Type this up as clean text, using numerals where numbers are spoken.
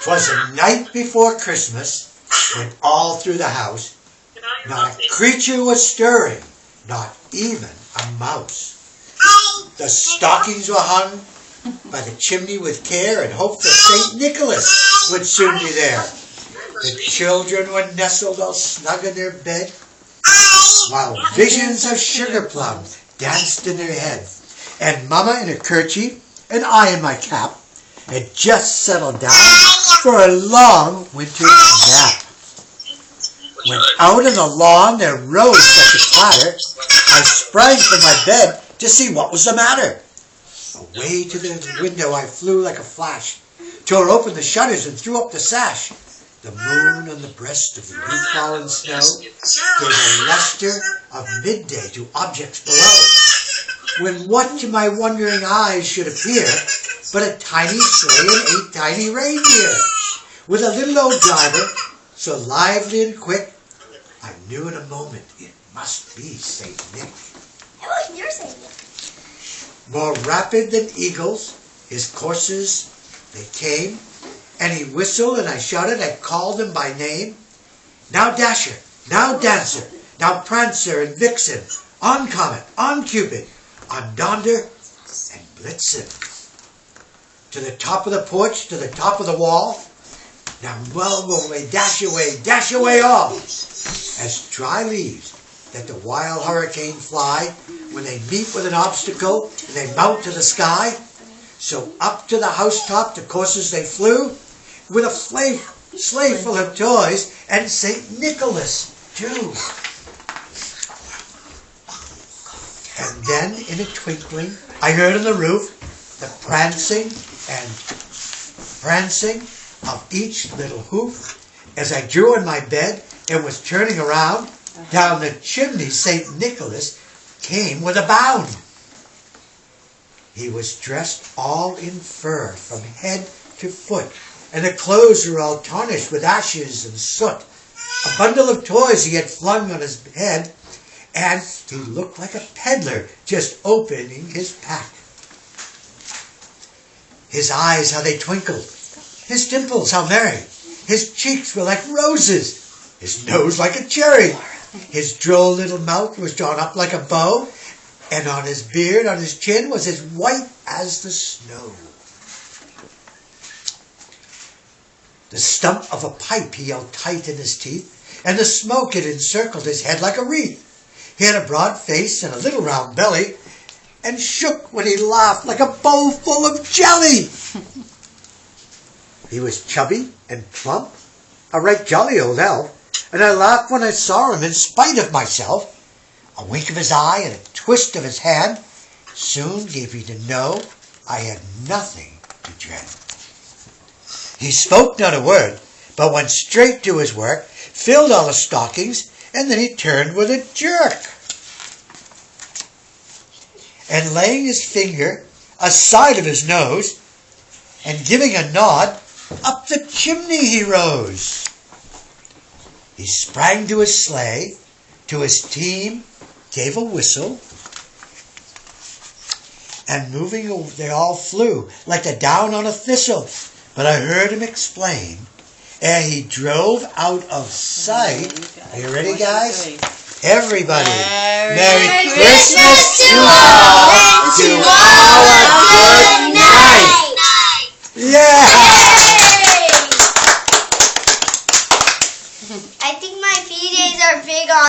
'Twas the night before Christmas, when all through the house, not a creature was stirring, not even a mouse. The stockings were hung by the chimney with care, and hoped that St. Nicholas would soon be there. The children were nestled all snug in their bed, while visions of sugar plums danced in their head. And Mama in her kerchief, and I in my cap, had just settled down for a long winter nap. When out on the lawn there rose such a clatter, I sprang from my bed to see what was the matter. Away to the window I flew like a flash, tore open the shutters and threw up the sash. The moon on the breast of the new-fallen snow gave a luster of midday to objects below, when what to my wondering eyes should appear but a tiny sleigh and 8 tiny reindeer, with a little old driver, so lively and quick, I knew in a moment it must be St. Nick. Oh, you're St. Nick. More rapid than eagles, his coursers they came, and he whistled and I shouted, I called him by name. Now Dasher, now Dancer, now Prancer and Vixen, on Comet, on Cupid, on Donder and Blitzen. To the top of the porch, to the top of the wall, now well away, dash away all, as dry leaves that the wild hurricane fly when they meet with an obstacle and they mount to the sky. So up to the housetop the coursers they flew, with a sleigh full of toys, and St. Nicholas too. And then in a twinkling I heard on the roof the prancing of each little hoof. As I drew in my bed and was turning around, down the chimney St. Nicholas came with a bound. He was dressed all in fur from head to foot, and the clothes were all tarnished with ashes and soot. A bundle of toys he had flung on his head, and he looked like a peddler just opening his pack. His eyes, how they twinkled, his dimples, how merry, his cheeks were like roses, his nose like a cherry, his droll little mouth was drawn up like a bow, and on his beard, on his chin, was as white as the snow. The stump of a pipe he held tight in his teeth, and the smoke had encircled his head like a wreath. He had a broad face and a little round belly, and shook when he laughed like a bowl full of jelly. He was chubby and plump, a right jolly old elf, and I laughed when I saw him in spite of myself. A wink of his eye and a twist of his hand soon gave me to know I had nothing to dread. He spoke not a word, but went straight to his work, filled all the stockings, and then he turned with a jerk. And laying his finger aside of his nose, and giving a nod, up the chimney he rose. He sprang to his sleigh, to his team gave a whistle, and moving they all flew like the down on a thistle. But I heard him explain, ere he drove out of sight. Are you ready, guys? Everybody, Merry Christmas to all, to all a good night. Yeah! I think my PJs are big on